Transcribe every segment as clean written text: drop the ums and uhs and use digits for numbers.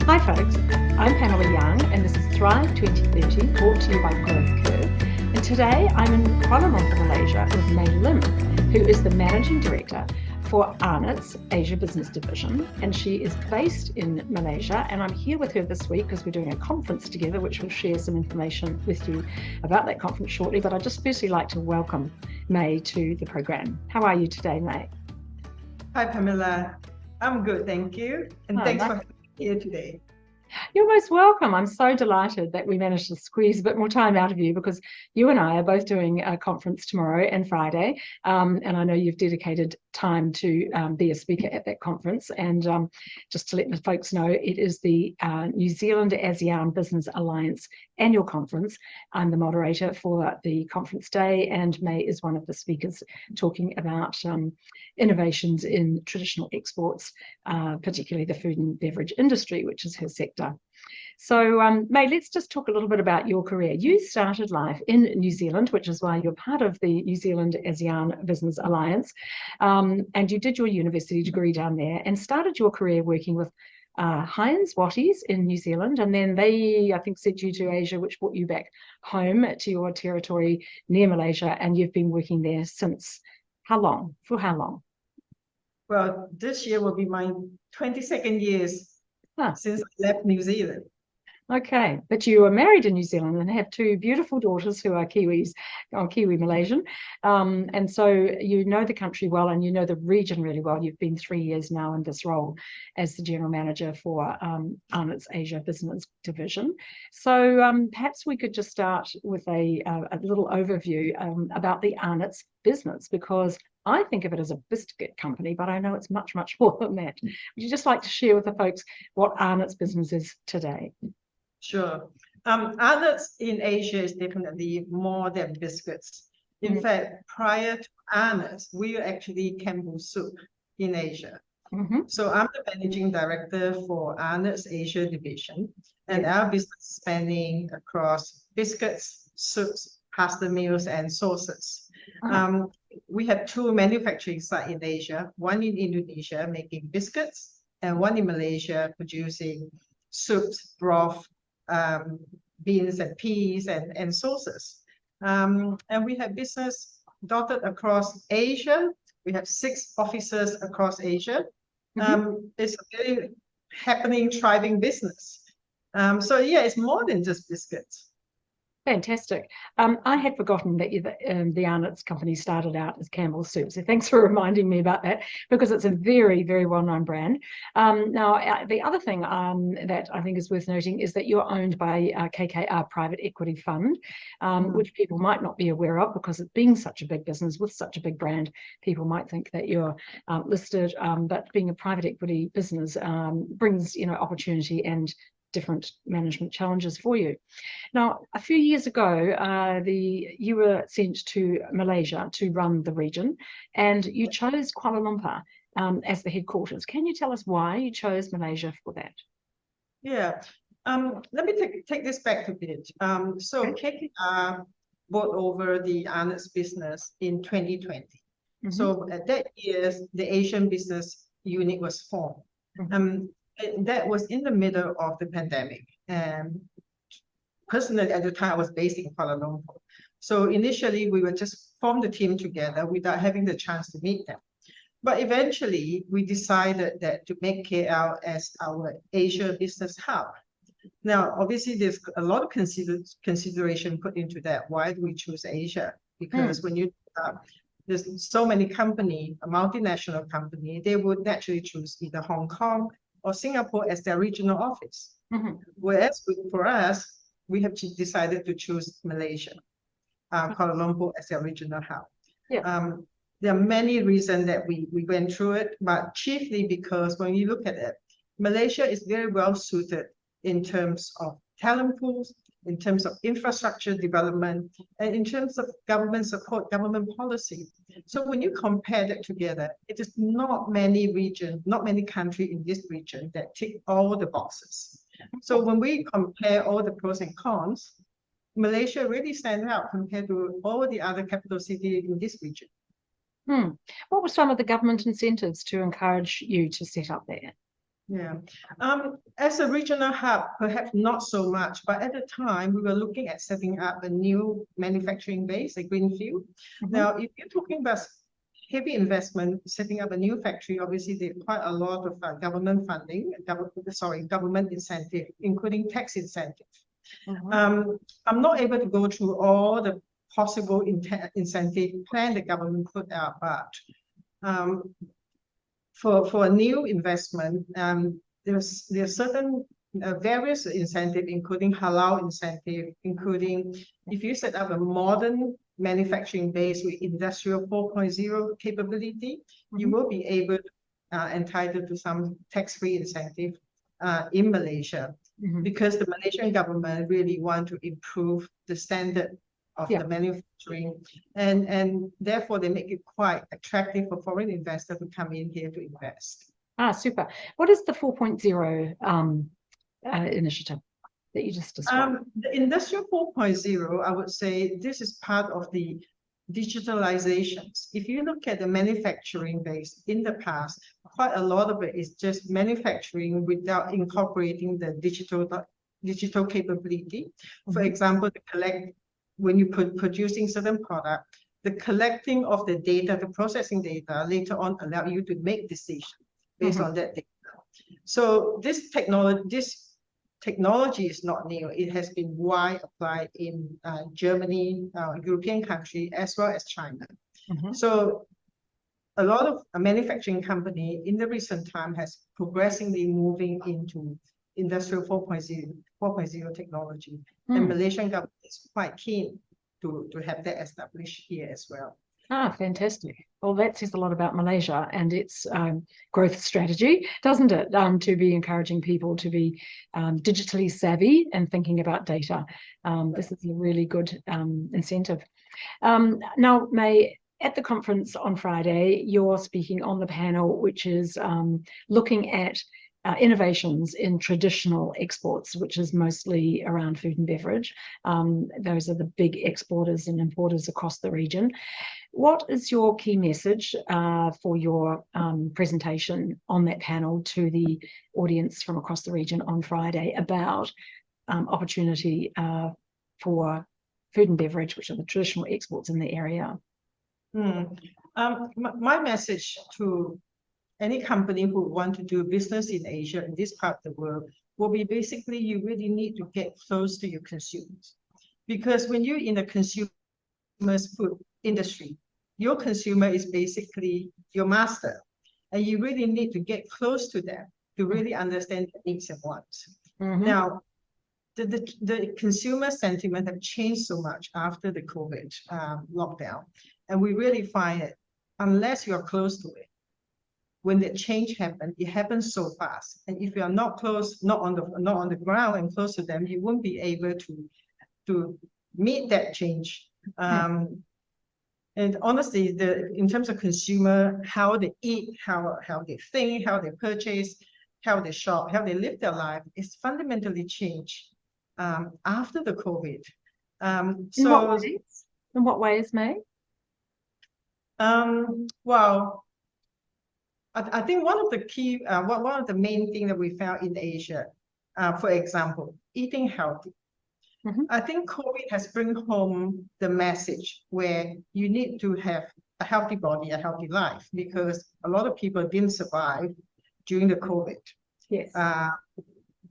Hi folks, I'm Pamela Young and this is Thrive 2030 brought to you by growthcurv. And today I'm in Kuala Lumpur, Malaysia with May Lim, who is the Managing Director for Arnott's Asia Business Division, and she is based in Malaysia, and I'm here with her this week because we're doing a conference together, which we'll share some information with you about that conference shortly. But I'd just firstly like to welcome May to the program. How are you today, May? Hi, Pamela. I'm good, thank you. And thanks for having me here today. You're most welcome. I'm so delighted that we managed to squeeze a bit more time out of you, because you and I are both doing a conference tomorrow and Friday. And I know you've dedicated time to be a speaker at that conference. And just to let the folks know, it is the New Zealand ASEAN Business Alliance annual conference. I'm the moderator for the conference day, and May is one of the speakers talking about innovations in traditional exports, particularly the food and beverage industry, which is her sector. So May, let's just talk a little bit about your career. You started life in New Zealand, which is why you're part of the New Zealand ASEAN Business Alliance, and you did your university degree down there and started your career working with Heinz in New Zealand, and then they, I think, sent you to Asia, which brought you back home to your territory near Malaysia, and you've been working there since how long? For how long? Well, this year will be my 22nd years since I left New Zealand. Okay, but you are married in New Zealand and have two beautiful daughters who are Kiwis, or Kiwi Malaysian. And so you know the country well and you know the region really well. You've been 3 years now in this role as the General Manager for Arnott's Asia Business Division. So perhaps we could just start with a little overview about the Arnott's business, because I think of it as a biscuit company, but I know it's much, much more than that. Would you just like to share with the folks what Arnott's business is today? Sure. Arnott's in Asia is definitely more than biscuits. In fact, prior to Arnott's, we were actually Campbell Soup in Asia. So I'm the Managing Director for Arnott's Asia Division, and our business spanning across biscuits, soups, pasta meals, and sauces. We have two manufacturing sites in Asia, one in Indonesia making biscuits, and one in Malaysia producing soups, broth, beans and peas and sauces. And we have business dotted across Asia. We have 6 offices across Asia. It's a very happening, thriving business. So yeah, it's more than just biscuits. Fantastic. I had forgotten that the Arnott's company started out as Campbell's Soup. So thanks for reminding me about that, because it's a very, very well-known brand. Now, the other thing that I think is worth noting is that you're owned by KKR Private Equity Fund, which people might not be aware of, because it being such a big business with such a big brand, people might think that you're listed, but being a private equity business brings, opportunity and different management challenges for you. Now, a few years ago, you were sent to Malaysia to run the region, and you chose Kuala Lumpur as the headquarters. Can you tell us why you chose Malaysia for that? Yeah, let me take this back a bit. So KKR bought over the Arnott's business in 2020. So at that year, the Asian business unit was formed. That was in the middle of the pandemic. And personally, at the time, I was based in Kuala Lumpur. So initially, we would just form the team together without having the chance to meet them. But eventually, we decided that to make KL as our Asia business hub. Now, obviously, there's a lot of consideration put into that. Why do we choose Asia? Because when you there's so many companies, a multinational company, they would naturally choose either Hong Kong or Singapore as their regional office. Whereas for us, we have decided to choose Malaysia, Kuala Lumpur as their regional hub. There are many reasons that we went through it, but chiefly because when you look at it, Malaysia is very well suited in terms of talent pools, in terms of infrastructure development, and in terms of government support, government policy. So when you compare that together, it is not many regions, not many countries in this region that tick all the boxes. So when we compare all the pros and cons, Malaysia really stands out compared to all the other capital cities in this region. What were some of the government incentives to encourage you to set up there? Yeah. As a regional hub, perhaps not so much, but at the time we were looking at setting up a new manufacturing base, a greenfield. Now, if you're talking about heavy investment, setting up a new factory, obviously there's quite a lot of government funding, government incentive, including tax incentive. I'm not able to go through all the possible incentive plan the government put out, but for a new investment, there's certain various incentive, including halal incentive, including if you set up a modern manufacturing base with industrial 4.0 capability, you will be able entitled to some tax-free incentive in Malaysia, because the Malaysian government really want to improve the standard of the manufacturing, and therefore they make it quite attractive for foreign investors to come in here to invest. Super. What is the 4.0 initiative that you just described? The Industrial 4.0, I would say this is part of the digitalizations. If you look at the manufacturing base in the past, quite a lot of it is just manufacturing without incorporating the digital capability. For example, when you producing certain product, the collecting of the data, the processing data later on allow you to make decisions based on that data. So this technology is not new. It has been widely applied in Germany, European country, as well as China. So a lot of manufacturing company in the recent time has progressively moving into Industrial 4.0 technology. And Malaysian government is quite keen to have that established here as well. Fantastic. Well, that says a lot about Malaysia and its growth strategy, doesn't it? To be encouraging people to be digitally savvy and thinking about data. This is a really good incentive. Now, May, at the conference on Friday, you're speaking on the panel, which is looking at innovations in traditional exports, which is mostly around food and beverage. Those are the big exporters and importers across the region. What is your key message for your presentation on that panel to the audience from across the region on Friday about opportunity for food and beverage, which are the traditional exports in the area? My message to any company who want to do business in Asia, in this part of the world, will be basically you really need to get close to your consumers. Because when you're in the consumer's food industry, your consumer is basically your master. And you really need to get close to them to really understand their needs and wants. Now, the consumer sentiment have changed so much after the COVID lockdown. And we really find it, unless you're close to it, when the change happens, it happens so fast. And if you are not close, not on the ground and close to them, you won't be able to meet that change. And honestly, in terms of consumer, how they eat, how they think, how they purchase, how they shop, how they live their life, is fundamentally changed after the COVID. In what ways, May? Well, I think one of the key, one of the main things that we found in Asia, for example, eating healthy. I think COVID has bring home the message where you need to have a healthy body, a healthy life, because a lot of people didn't survive during the COVID. Yes.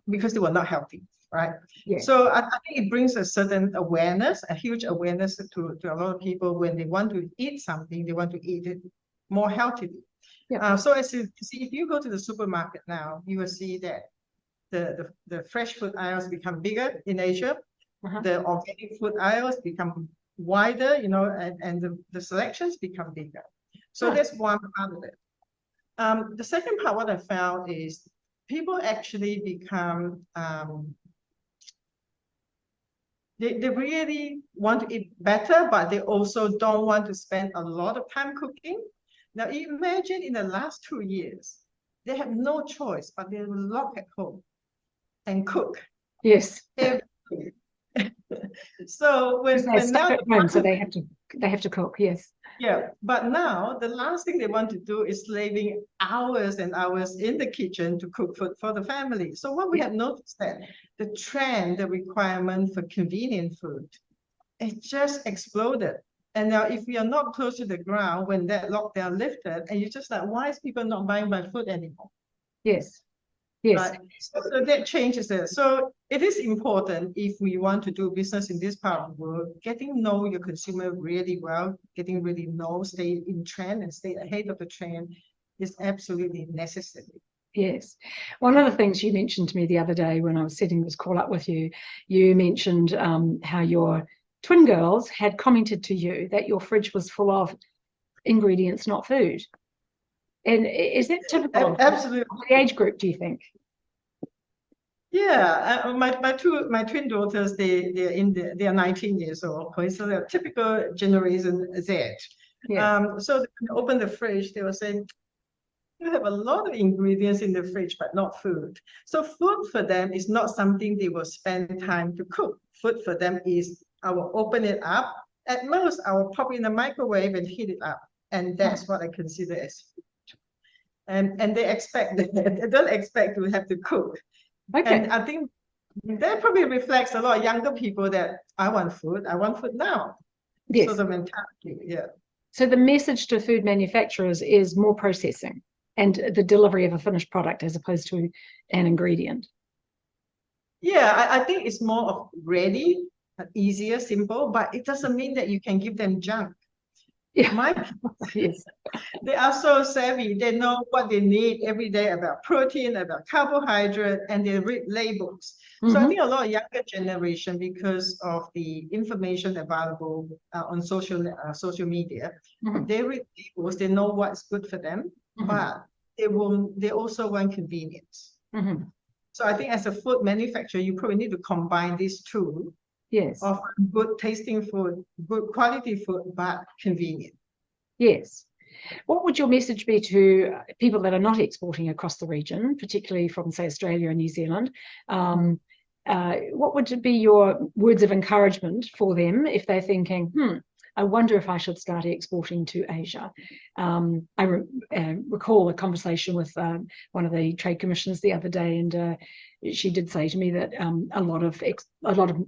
Because they were not healthy, right? Yes. So I think it brings a certain awareness, a huge awareness to a lot of people. When they want to eat something, they want to eat it more healthily. So as you see, if you go to the supermarket now, you will see that the fresh food aisles become bigger in Asia. The organic food aisles become wider, and the selections become bigger. So that's one part of it. The second part, what I found is people actually become, they really want to eat better, but they also don't want to spend a lot of time cooking. Now, imagine in the last 2 years, they have no choice, but they will lock at home and cook. Yes. So when they're stuck now at home, so they have to cook. Yes. Yeah, but now the last thing they want to do is slaving hours and hours in the kitchen to cook food for the family. So what we have noticed that the trend, the requirement for convenient food, it just exploded. And now if we are not close to the ground when that lockdown lifted, and you're just like, why is people not buying my food anymore? Yes. Yes. Right. So that changes it. So it is important if we want to do business in this part of the world, getting to know your consumer really well, getting really know, stay in trend and stay ahead of the trend is absolutely necessary. Yes. One of the things you mentioned to me the other day when I was setting this call up with you, you mentioned how your twin girls had commented to you that your fridge was full of ingredients, not food. And is that typical Absolutely. of the age group, do you think? Yeah, my twin daughters, they are 19 years old, so they're typical Generation Z. Yeah. So when they open the fridge, they will say, you have a lot of ingredients in the fridge, but not food. So food for them is not something they will spend time to cook. Food for them is, I will open it up. At most, I will pop it in the microwave and heat it up. And that's what I consider as food. And they expect that they don't expect to have to cook. Okay. And I think that probably reflects a lot of younger people that I want food now. Yes. So the mentality, yeah. So the message to food manufacturers is more processing and the delivery of a finished product as opposed to an ingredient. Yeah, I think it's more of ready, easier, simple, but it doesn't mean that you can give them junk. Yeah. My Yes. They are so savvy. They know what they need every day about protein, about carbohydrate, and they read labels. So I think a lot of younger generation, because of the information available on social media, they read labels. They know what's good for them, but they also want convenience. So I think as a food manufacturer, you probably need to combine these two. Yes. Offer good tasting food, good quality food, but convenient. Yes. What would your message be to people that are not exporting across the region, particularly from, say, Australia and New Zealand? What would be your words of encouragement for them if they're thinking, I wonder if I should start exporting to Asia? I recall a conversation with one of the trade commissioners the other day, and she did say to me that a lot of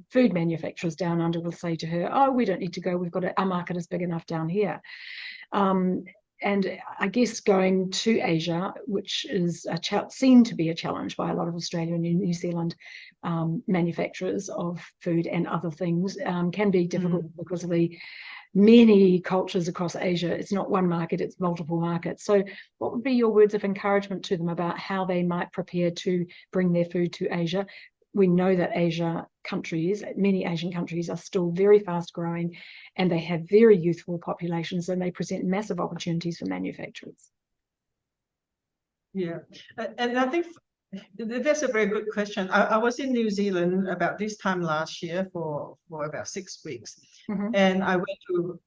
food manufacturers down under will say to her, "Oh, we don't need to go. Our market is big enough down here." And I guess going to Asia, which is seen to be a challenge by a lot of Australian and New Zealand manufacturers of food and other things, can be difficult because of the many cultures across Asia. It's not one market, it's multiple markets. So what would be your words of encouragement to them about how they might prepare to bring their food to Asia? We know that many Asian countries are still very fast growing, and they have very youthful populations, and they present massive opportunities for manufacturers. Yeah, and I think that's a very good question. I was in New Zealand about this time last year for about 6 weeks. And I went to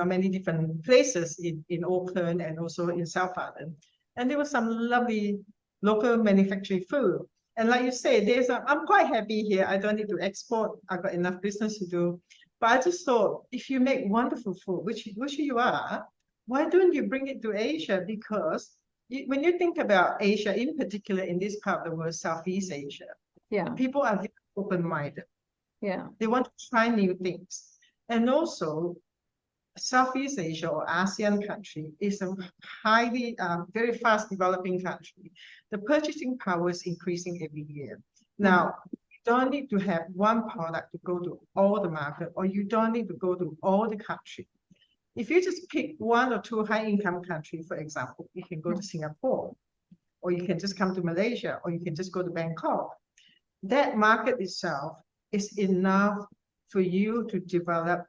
many different places in Auckland and also in South Island. And there was some lovely local manufacturing food. And like you say, I'm quite happy here. I don't need to export. I've got enough business to do. But I just thought, if you make wonderful food, which you are, why don't you bring it to Asia? Because when you think about Asia, in particular in this part of the world, Southeast Asia, people are very open-minded. Yeah, they want to try new things. And also, Southeast Asia or ASEAN country is a highly, very fast developing country. The purchasing power is increasing every year. Now, you don't need to have one product to go to all the market, or you don't need to go to all the country. If you just pick one or two high-income countries, for example, you can go to Singapore, or you can just come to Malaysia, or you can just go to Bangkok. That market itself is enough for you to develop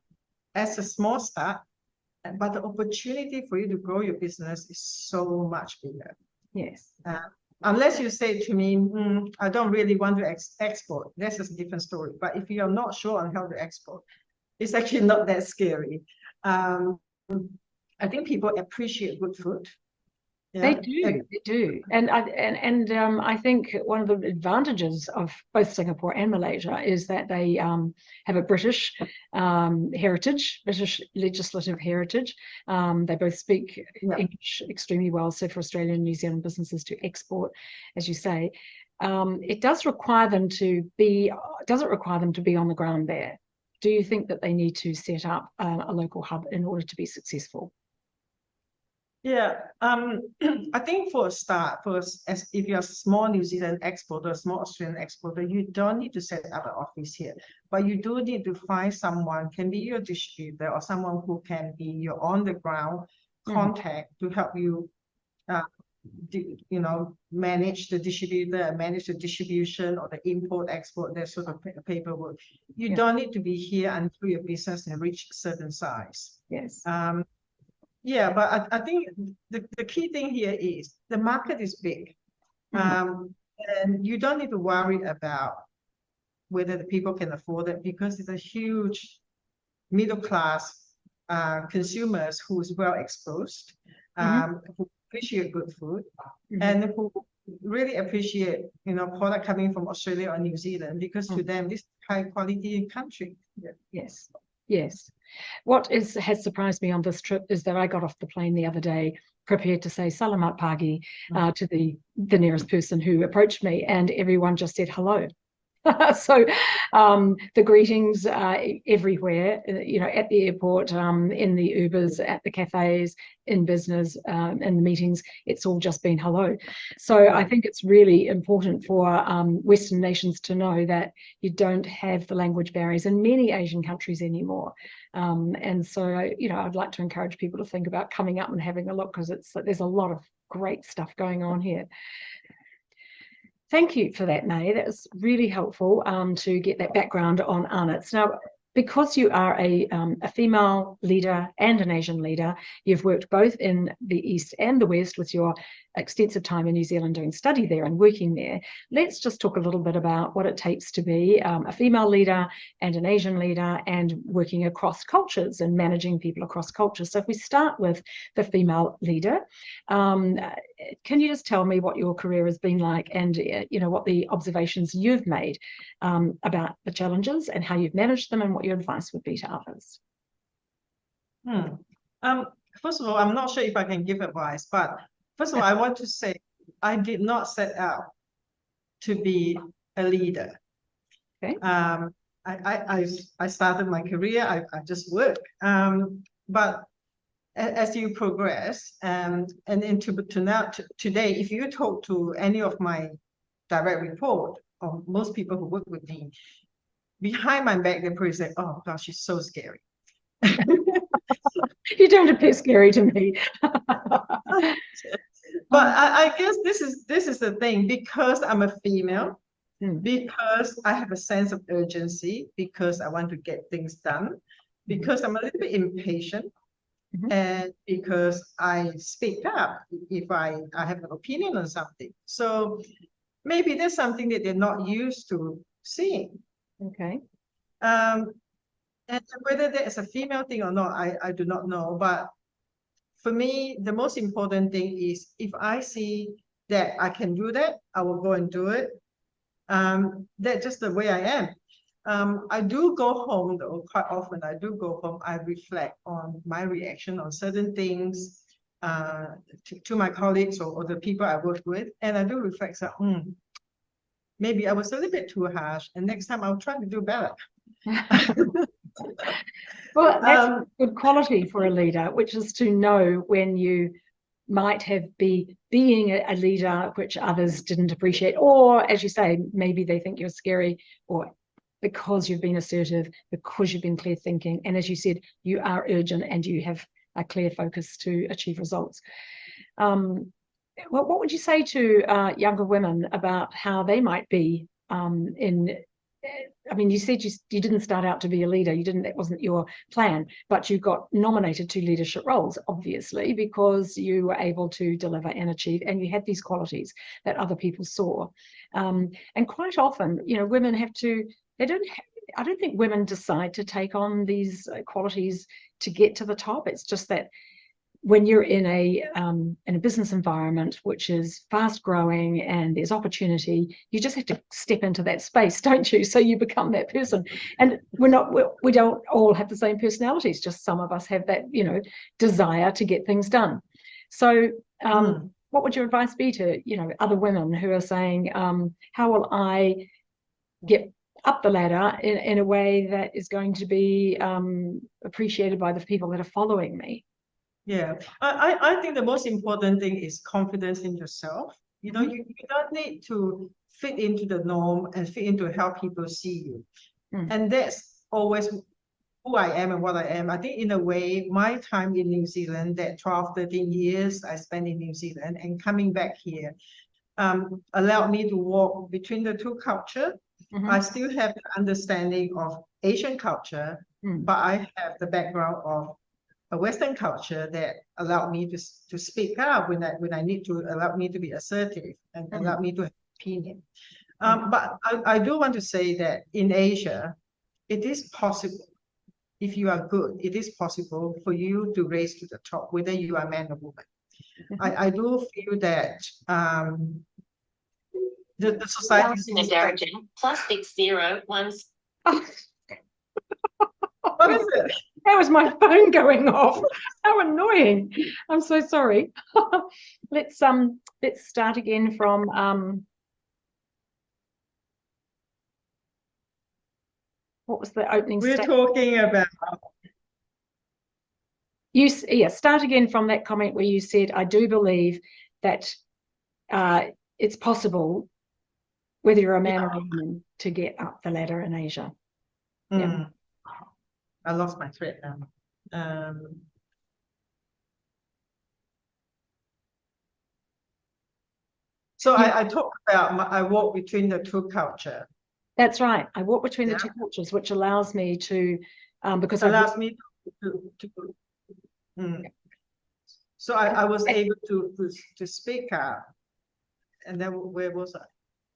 as a small start, but the opportunity for you to grow your business is so much bigger. Yes. Unless you say to me, I don't really want to export, that's a different story. But if you're not sure on how to export, it's actually not that scary. I think people appreciate good food. They do. And I think one of the advantages of both Singapore and Malaysia is that they have a British heritage, British legislative heritage. They both speak English extremely well. So for Australian and New Zealand businesses to export, as you say, it does require them to be, doesn't require them to be on the ground there. Do you think that they need to set up a local hub in order to be successful? Yeah, I think for a start, as if you're a small New Zealand exporter, a small Australian exporter, you don't need to set up an office here, but you do need to find someone, can be your distributor or someone who can be your on-the-ground contact to help you, manage the distributor, manage the distribution or the import, export, that sort of paperwork. You don't need to be here until your business has reached a certain size. Yes. Yeah, but I think the key thing here is the market is big. And you don't need to worry about whether the people can afford it, because it's a huge middle class consumers who's well exposed, who appreciate good food, and who really appreciate product coming from Australia or New Zealand, because to them this is high quality country. Yes. Yes. What has surprised me on this trip is that I got off the plane the other day prepared to say Salamat Pagi to the nearest person who approached me, and everyone just said hello. So the greetings everywhere, at the airport, in the Ubers, at the cafes, in business, in the meetings, it's all just been hello. So I think it's really important for Western nations to know that you don't have the language barriers in many Asian countries anymore. And so, I'd like to encourage people to think about coming up and having a look, because there's a lot of great stuff going on here. Thank you for that, May. That was really helpful to get that background on Arnott. Now, because you are a female leader and an Asian leader, you've worked both in the East and the West with your extensive time in New Zealand doing study there and working there. Let's just talk a little bit about what it takes to be a female leader and an Asian leader and working across cultures and managing people across cultures. So if we start with the female leader, can you just tell me what your career has been like, and what the observations you've made about the challenges and how you've managed them, and what your advice would be to others? First of all, I'm not sure if I can give advice, but first of all, I want to say I did not set out to be a leader. Okay. I started my career, I just work. But as you progress, and into today, if you talk to any of my direct report, or most people who work with me, behind my back, they probably say, "Oh gosh, she's so scary." You don't appear scary to me. But I guess this is the thing, because I'm a female, because I have a sense of urgency, because I want to get things done, because I'm a little bit impatient, and because I speak up if I have an opinion on something. So maybe there's something that they're not used to seeing. Okay. And whether that is a female thing or not, I do not know. But for me, the most important thing is, if I see that I can do that, I will go and do it. That's just the way I am. I do go home, though, quite often. I do go home, I reflect on my reaction on certain things to my colleagues or the people I work with. And I do reflect, so, maybe I was a little bit too harsh, and next time I'll try to do better. Well, that's a good quality for a leader, which is to know when you might have being a leader which others didn't appreciate, or, as you say, maybe they think you're scary, or because you've been assertive, because you've been clear thinking, and as you said, you are urgent and you have a clear focus to achieve results. Well, what would you say to younger women about how they might be I mean, you said you didn't start out to be a leader. That wasn't your plan, but you got nominated to leadership roles, obviously, because you were able to deliver and achieve, and you had these qualities that other people saw. And quite often, women have to, I don't think women decide to take on these qualities to get to the top. It's just that when you're in a business environment which is fast growing and there's opportunity, you just have to step into that space, don't you? So you become that person. And we don't all have the same personalities, just some of us have that, desire to get things done. So what would your advice be to, other women who are saying, how will I get up the ladder in a way that is going to be appreciated by the people that are following me? Yeah, I think the most important thing is confidence in yourself. You don't need to fit into the norm and fit into how people see you. And that's always who I am and what I am. I think in a way, my time in New Zealand, that 12, 13 years I spent in New Zealand and coming back here, allowed me to walk between the two cultures. I still have the understanding of Asian culture, but I have the background of a Western culture that allowed me to speak up when I need to, allowed me to be assertive and allowed me to have opinion. But I do want to say that in Asia, it is possible. If you are good, it is possible for you to raise to the top, whether you are a man or woman. I do feel that the society is direction +60 What is it? That was my phone going off. How annoying. I'm so sorry. Let's start again from what was the opening statement? We're talking about start again from that comment where you said, I do believe that it's possible, whether you're a man or a woman, to get up the ladder in Asia. Yeah. I lost my thread now. So I talk about I walk between the two cultures. That's right. I walk between the two cultures, which allows me to, because allows me So I was able to speak up, and then where was I?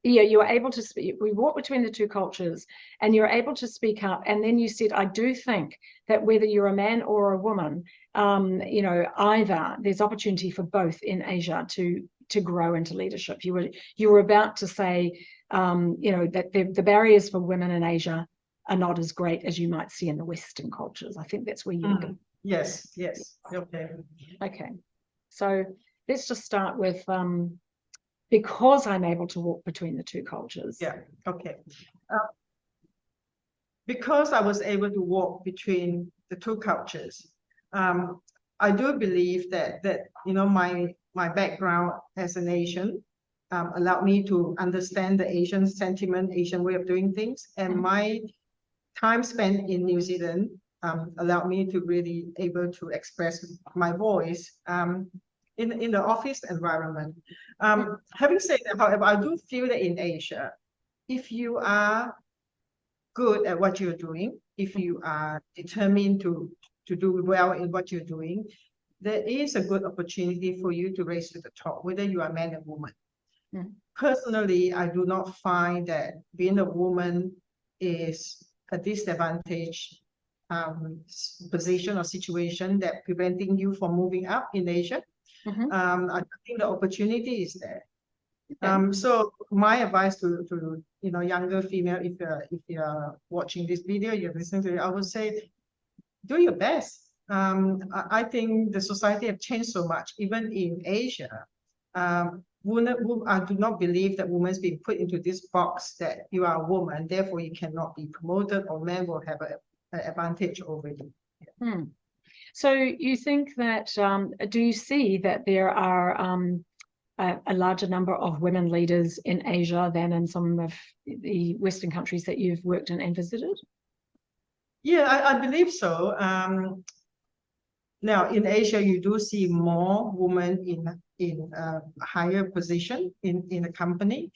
Yeah, you were able to speak. We walk between the two cultures, and you're able to speak up. And then you said, I do think that whether you're a man or a woman, either there's opportunity for both in Asia to grow into leadership. You were about to say, that the barriers for women in Asia are not as great as you might see in the Western cultures. I think that's where you were going. Yes. Okay. So let's just start with because I'm able to walk between the two cultures. Yeah, okay. Because I was able to walk between the two cultures, I do believe that my background as an Asian allowed me to understand the Asian sentiment, Asian way of doing things, and my time spent in New Zealand allowed me to really able to express my voice in the office environment. Having said that, however, I do feel that in Asia, if you are good at what you're doing, if you are determined to do well in what you're doing, there is a good opportunity for you to raise to the top, whether you are a man or woman. Personally, I do not find that being a woman is a disadvantage position or situation that preventing you from moving up in Asia. I think the opportunity is there. So my advice to younger female, if you're watching this video, you're listening to it, I would say, do your best. I think the society have changed so much, even in Asia. I do not believe that women's been put into this box that you are a woman, therefore you cannot be promoted, or men will have an advantage over you. So you think that, do you see that there are a larger number of women leaders in Asia than in some of the Western countries that you've worked in and visited? Yeah, I believe so. Now, in Asia, you do see more women in a higher position in the company.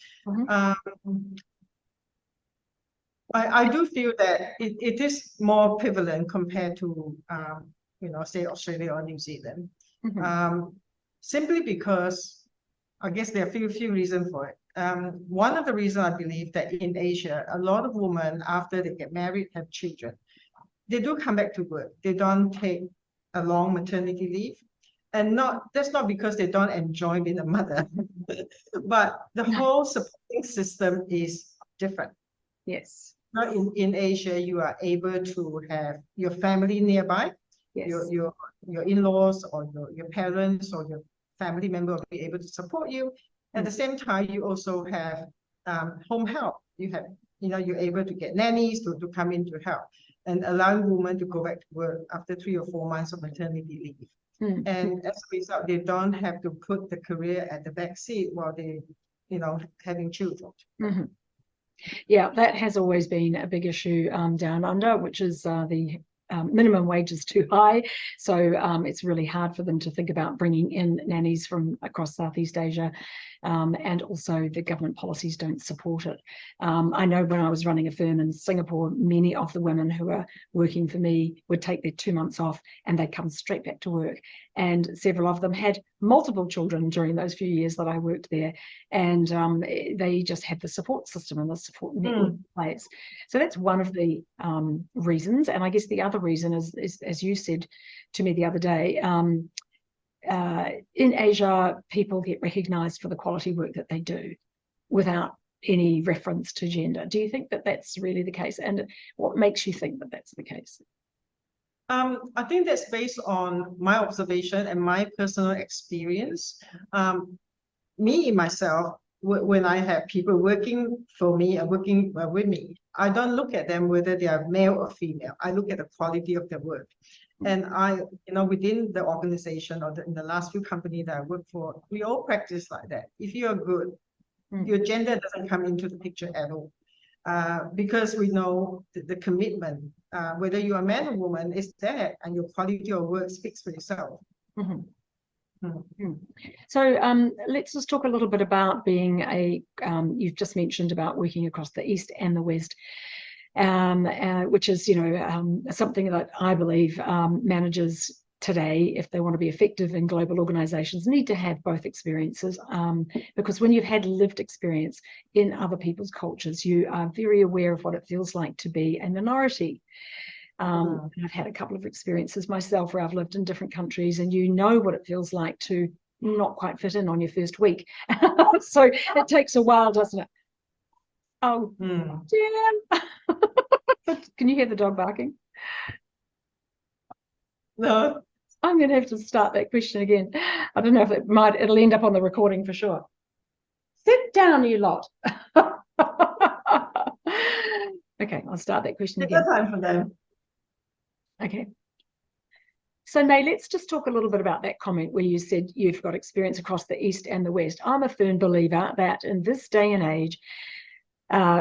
I do feel that it is more prevalent compared to say Australia or New Zealand. Simply because I guess there are a few reasons for it. One of the reasons I believe that in Asia, a lot of women, after they get married, have children, they do come back to work. They don't take a long maternity leave. And that's not because they don't enjoy being a mother, but the whole supporting system is different. Yes. Now in Asia, you are able to have your family nearby, Yes. your in-laws or your parents or your family member will be able to support you. At the same time, you also have home help. You're able to get nannies to come in to help, and allowing women to go back to work after 3 or 4 months of maternity leave. And as a result, they don't have to put the career at the back seat while they, having children. Yeah, that has always been a big issue down under, which is the minimum wage is too high. So it's really hard for them to think about bringing in nannies from across Southeast Asia. And also the government policies don't support it. I know when I was running a firm in Singapore, many of the women who are working for me would take their 2 months off and they'd come straight back to work. And several of them had multiple children during those few years that I worked there. And they just had the support system and the support network in place. So that's one of the reasons. And I guess the other reason is, as you said to me the other day, in Asia, people get recognized for the quality work that they do without any reference to gender. Do you think that that's really the case? And what makes you think that that's the case? I think that's based on my observation and my personal experience. Myself, when I have people working for me and working with me, I don't look at them whether they are male or female. I look at the quality of their work. And within the organization or in the last few companies that I work for, we all practice like that. If you are good, your gender doesn't come into the picture at all. Because we know the commitment, whether you are a man or woman, is there, and your quality of work speaks for itself. So let's just talk a little bit about being you've just mentioned about working across the East and the West. Which is, something that I believe managers today, if they want to be effective in global organizations, need to have both experiences. Because when you've had lived experience in other people's cultures, you are very aware of what it feels like to be a minority. I've had a couple of experiences myself where I've lived in different countries, and you know what it feels like to not quite fit in on your first week. So it takes a while, doesn't it? Oh, damn. Can you hear the dog barking? No. I'm going to have to start that question again. I don't know if it'll end up on the recording for sure. Sit down, you lot. Okay, I'll start that question again. Take time for them. Okay. So May, let's just talk a little bit about that comment where you said you've got experience across the East and the West. I'm a firm believer that in this day and age,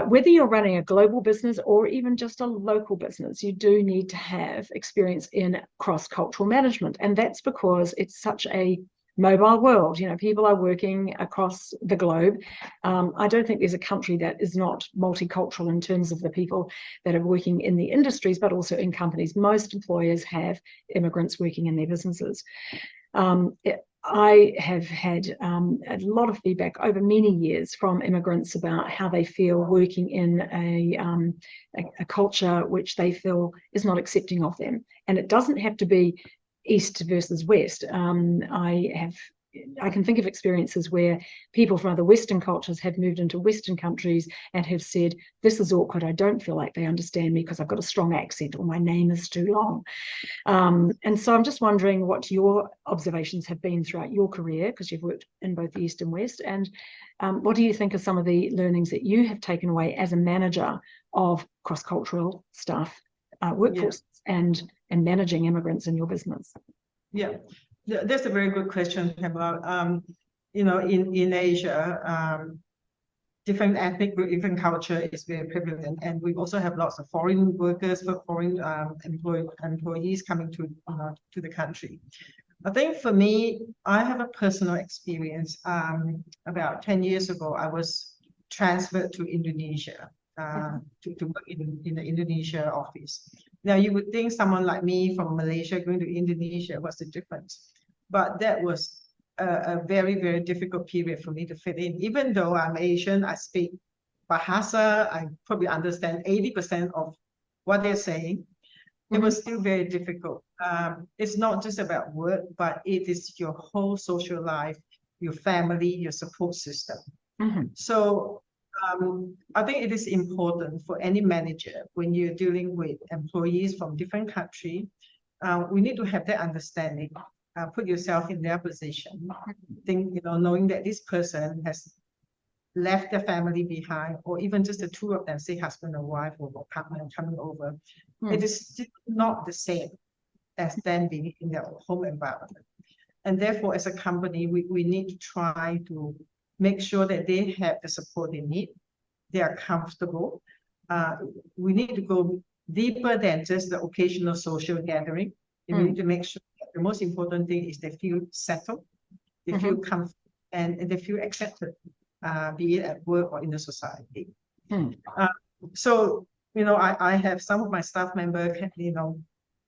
whether you're running a global business or even just a local business, you do need to have experience in cross-cultural management. And that's because it's such a mobile world. People are working across the globe. I don't think there's a country that is not multicultural in terms of the people that are working in the industries, but also in companies. Most employers have immigrants working in their businesses. I have had a lot of feedback over many years from immigrants about how they feel working in a culture which they feel is not accepting of them. And it doesn't have to be East versus West. I can think of experiences where people from other Western cultures have moved into Western countries and have said, this is awkward, I don't feel like they understand me because I've got a strong accent or my name is too long. And so I'm just wondering what your observations have been throughout your career, because you've worked in both the East and West, and what do you think are some of the learnings that you have taken away as a manager of cross-cultural staff, workforce, and managing immigrants in your business? Yeah. That's a very good question, Pamela. In Asia, different ethnic group, different culture is very prevalent, and we also have lots of foreign workers, foreign employees coming to the country. I think for me, I have a personal experience. About 10 years ago, I was transferred to Indonesia to work in the Indonesia office. Now, you would think someone like me from Malaysia going to Indonesia, what's the difference? But that was a very, very difficult period for me to fit in. Even though I'm Asian, I speak Bahasa, I probably understand 80% of what they're saying. it was still very difficult. It's not just about work, but it is your whole social life, your family, your support system. So I think it is important for any manager when you're dealing with employees from different countries. We need to have that understanding. Put yourself in their position. Think, knowing that this person has left their family behind, or even just the two of them, say husband and wife or partner coming over. It is still not the same as them being in their home environment. And therefore, as a company, we need to try to make sure that they have the support they need. They are comfortable. We need to go deeper than just the occasional social gathering. We need to make sure that the most important thing is they feel settled, they feel comfortable, and they feel accepted, be it at work or in the society. So, I have some of my staff members,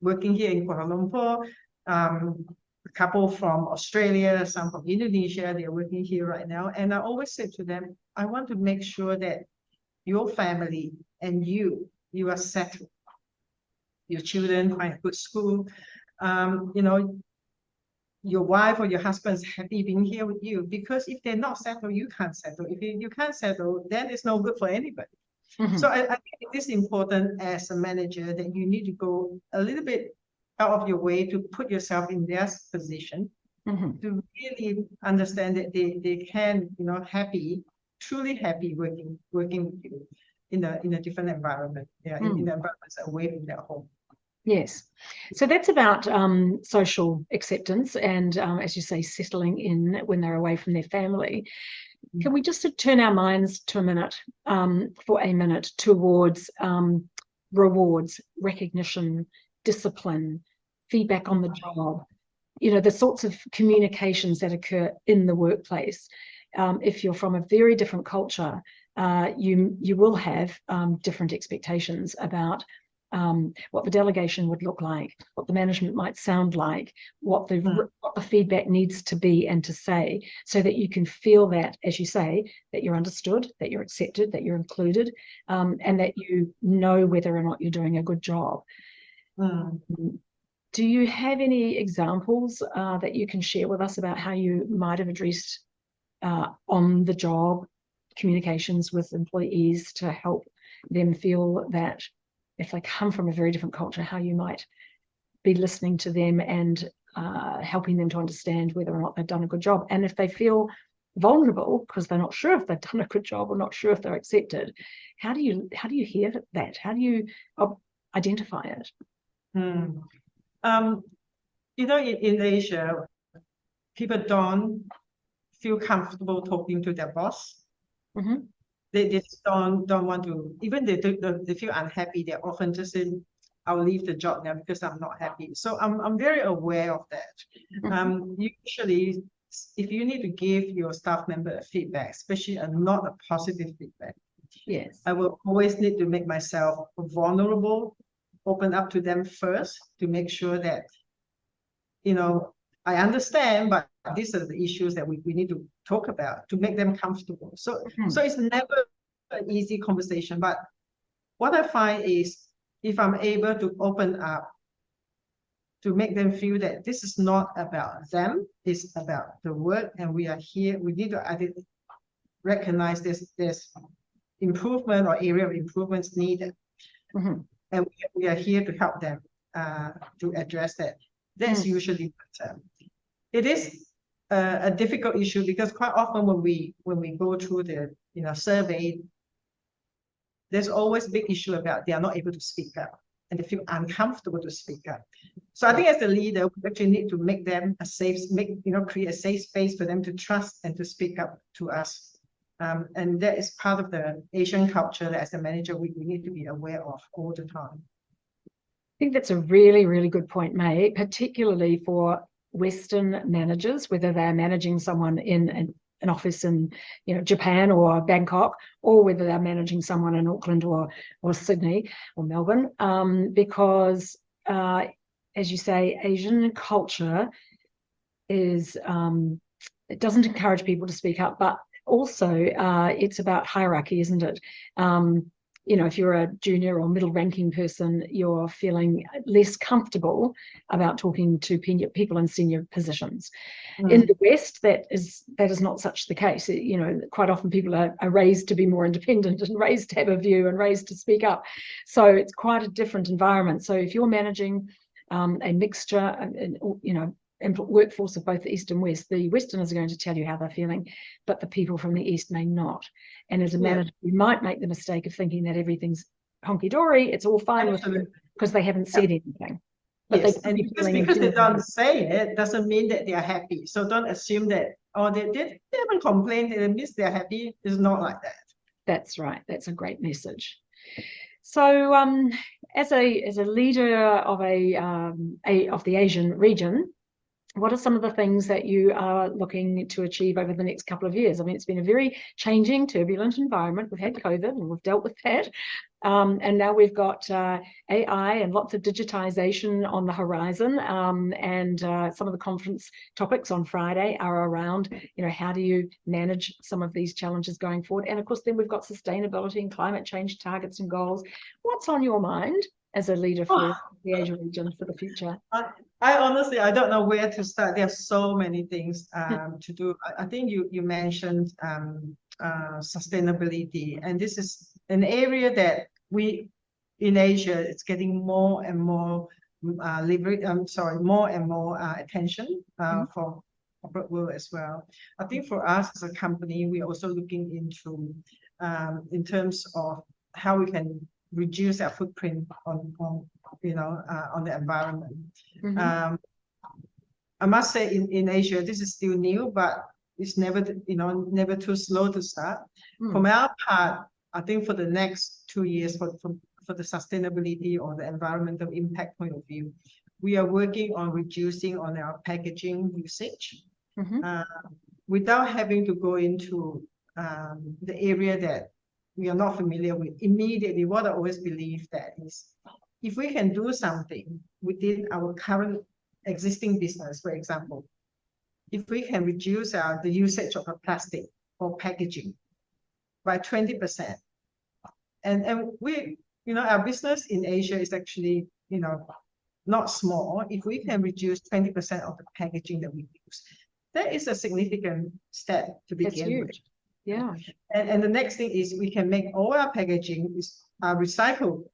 working here in Kuala Lumpur, a couple from Australia, some from Indonesia, they're working here right now. And I always say to them, I want to make sure that your family and you are settled. Your children find a good school. Your wife or your husband is happy being here with you, because if they're not settled, you can't settle. If you can't settle, then it's no good for anybody. So I think it is important as a manager that you need to go a little bit out of your way to put yourself in their position, to really understand that they can, truly happy working with you in a different environment, in the environments away from their home. Yes. So that's about social acceptance and, as you say, settling in when they're away from their family. Can we just turn our minds for a minute towards rewards, recognition, discipline, feedback on the job, the sorts of communications that occur in the workplace. If you're from a very different culture, you will have different expectations about what the delegation would look like, what the management might sound like, what the feedback needs to be and to say, so that you can feel that, as you say, that you're understood, that you're accepted, that you're included, and that you know whether or not you're doing a good job. Do you have any examples that you can share with us about how you might have addressed on the job communications with employees to help them feel that, if they come from a very different culture, how you might be listening to them and helping them to understand whether or not they've done a good job? And if they feel vulnerable because they're not sure if they've done a good job or not sure if they're accepted, how do you hear that? How do you identify it? In Asia, people don't feel comfortable talking to their boss. They just don't want to, even they feel unhappy, they often just say, I'll leave the job now because I'm not happy. So I'm very aware of that. Usually, if you need to give your staff member a feedback, especially not a positive feedback, yes, I will always need to make myself vulnerable, open up to them first to make sure that, I understand, but these are the issues that we need to talk about to make them comfortable. So it's never an easy conversation. But what I find is, if I'm able to open up to make them feel that this is not about them, it's about the work, and we are here. We need to recognize there's improvement or area of improvements needed, and we are here to help them to address that. That's usually better. It is a difficult issue because quite often when we go through the survey, there's always a big issue about they are not able to speak up and they feel uncomfortable to speak up. So I think as a leader, we actually need to make them create a safe space for them to trust and to speak up to us. And that is part of the Asian culture that as a manager, we need to be aware of all the time. I think that's a really, really good point, May, particularly for Western managers, whether they're managing someone in an office in Japan or Bangkok, or whether they're managing someone in Auckland or Sydney or Melbourne, because as you say, Asian culture is it doesn't encourage people to speak up, but also it's about hierarchy, isn't it? you know, if you're a junior or middle ranking person, you're feeling less comfortable about talking to people in senior positions. In the West, that is not such the case. You know, quite often people are raised to be more independent and raised to have a view and raised to speak up. So it's quite a different environment. So if you're managing a mixture, you know, workforce of both the East and West, the Westerners are going to tell you how they're feeling, but the people from the East may not. And as a manager, you might make the mistake of thinking that everything's honky-dory, it's all fine with them because they haven't said anything. But yes, and just because they don't say it doesn't mean that they are happy. So don't assume that, oh, they haven't complained, it means they're happy. It's not like that. That's right. That's a great message. So as a leader of of the Asian region, what are some of the things that you are looking to achieve over the next couple of years? I mean, it's been a very changing, turbulent environment. We've had COVID and we've dealt with that. And now we've got AI and lots of digitization on the horizon. And some of the conference topics on Friday are around, you know, how do you manage some of these challenges going forward? And of course, then we've got sustainability and climate change targets and goals. What's on your mind as a leader for the Asia region for the future? I honestly, I don't know where to start. There are so many things to do. I think you mentioned sustainability, and this is an area that we in Asia, it's getting more and more more and more attention from corporate world as well. I think for us as a company, we're also looking into in terms of how we can reduce our footprint on the environment. I must say in Asia, this is still new, but it's never too slow to start. From our part, I think for the next 2 years, for the sustainability or the environmental impact point of view, we are working on reducing on our packaging usage without having to go into the area that we are not familiar with. Immediately, what I always believe that is, if we can do something within our current existing business, for example, if we can reduce the usage of a plastic or packaging by 20%, and we, our business in Asia is actually, not small. If we can reduce 20% of the packaging that we use, that is a significant step to begin with. Yeah. And the next thing is we can make all our packaging recyclable.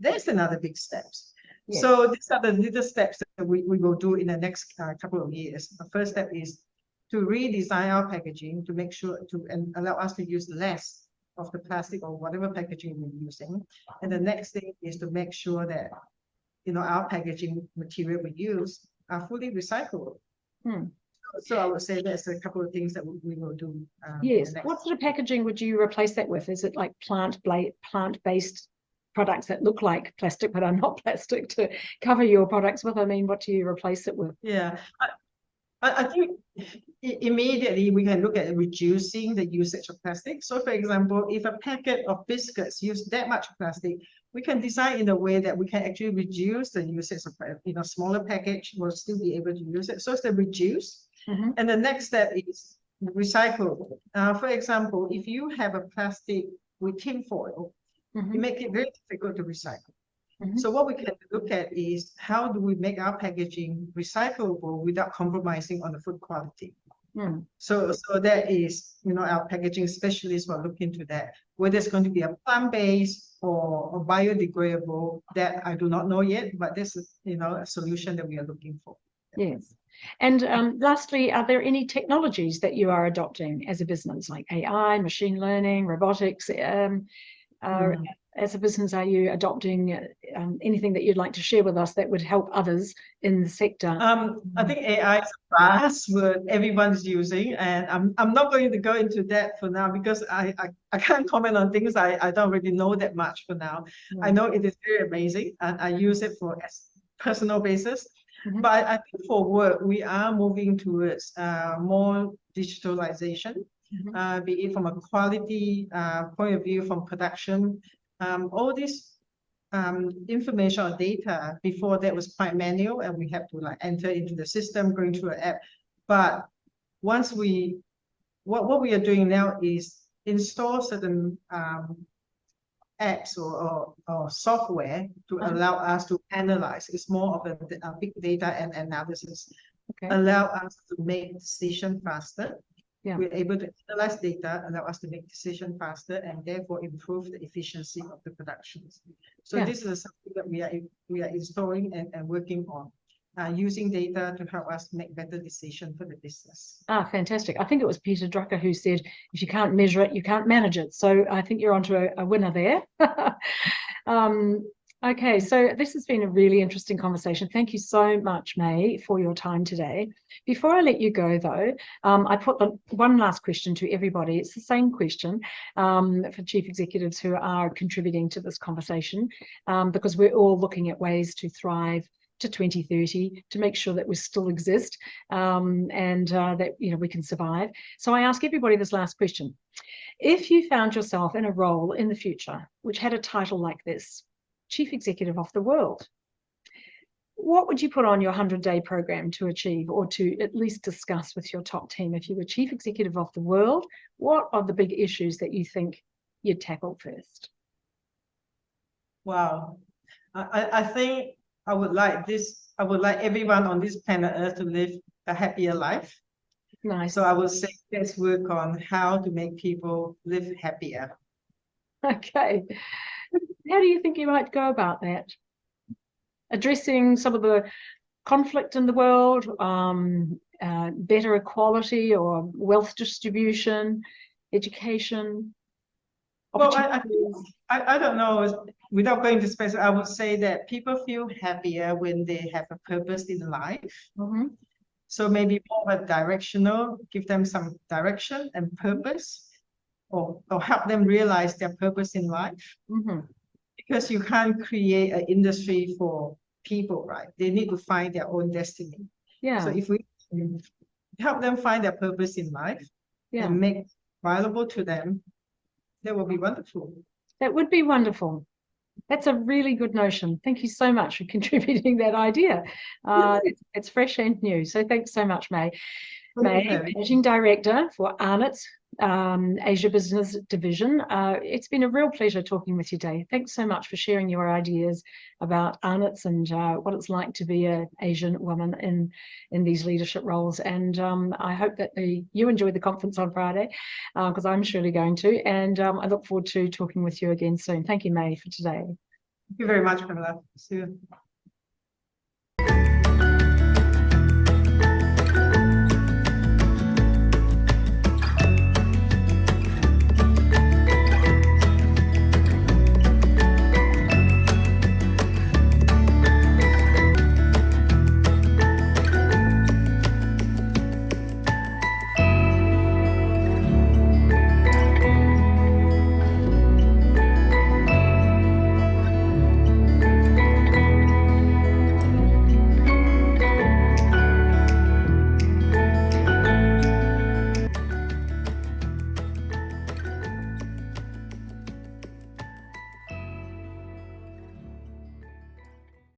That's another big steps. Yes. So these are the little steps that we will do in the next couple of years. The first step is to redesign our packaging to make sure and allow us to use less of the plastic or whatever packaging we're using. And the next thing is to make sure that our packaging material we use are fully recyclable. So I would say that's a couple of things that we will do. Yes. What sort of packaging would you replace that with? Is it like plant-based products that look like plastic but are not plastic to cover your products with? I mean, what do you replace it with? Yeah. I think immediately we can look at reducing the usage of plastic. So for example, if a packet of biscuits use that much plastic, we can design in a way that we can actually reduce the usage of smaller package, will still be able to use it. So it's the reduce. And the next step is recyclable. For example, if you have a plastic with tin foil, you make it very difficult to recycle. So what we can look at is how do we make our packaging recyclable without compromising on the food quality. So that is, our packaging specialists will look into that. Whether it's going to be a plant-based or biodegradable, that I do not know yet, but this is, a solution that we are looking for. Yes. And lastly, are there any technologies that you are adopting as a business, like AI, machine learning, robotics? As a business, are you adopting anything that you'd like to share with us that would help others in the sector? I think AI is a fast word everyone's using, and I'm not going to go into that for now because I can't comment on things I don't really know that much for now. I know it is very amazing, and I use it for a personal basis. But I think for work, we are moving towards more digitalization, be it from a quality point of view, from production. All this information or data before that was quite manual, and we have to enter into the system, going through an app. But once what we are doing now is install certain apps or software to allow us to analyze. It's more of a big data and analysis. Okay. Allow us to make decision faster. Yeah. We're able to analyze data, allow us to make decision faster, and therefore improve the efficiency of the productions. So this is something that we are installing and working on, using data to help us make better decisions for the business. Ah, fantastic. I think it was Peter Drucker who said, if you can't measure it, you can't manage it. So I think you're onto a winner there. Okay, so this has been a really interesting conversation. Thank you so much, May, for your time today. Before I let you go, though, I put one last question to everybody. It's the same question for chief executives who are contributing to this conversation, because we're all looking at ways to thrive to 2030 to make sure that we still exist and that we can survive. So I ask everybody this last question. If you found yourself in a role in the future which had a title like this, Chief Executive of the World, what would you put on your 100-day program to achieve, or to at least discuss with your top team? If you were Chief Executive of the World, what are the big issues that you think you'd tackle first? Wow. I think I would like everyone on this planet Earth to live a happier life. Nice. So I would say let's work on how to make people live happier. Okay. How do you think you might go about that? Addressing some of the conflict in the world, better equality or wealth distribution, education? Well, I don't know. Without going to specific, I would say that people feel happier when they have a purpose in life. Mm-hmm. So maybe more of a directional, give them some direction and purpose, or help them realize their purpose in life. Mm-hmm. Because you can't create an industry for people, right? They need to find their own destiny. Yeah. So if we help them find their purpose in life and make it available to them, that would be wonderful. That would be wonderful. That's a really good notion. Thank you so much for contributing that idea. It's fresh and new. So thanks so much, May. May, Managing Director for Arnott Asia Business Division. It's been a real pleasure talking with you today. Thanks so much for sharing your ideas about Arnott's and what it's like to be an Asian woman in these leadership roles. And I hope that you enjoy the conference on Friday, because I'm surely going to. And I look forward to talking with you again soon. Thank you, May, for today. Thank you very much, Pamela. See you.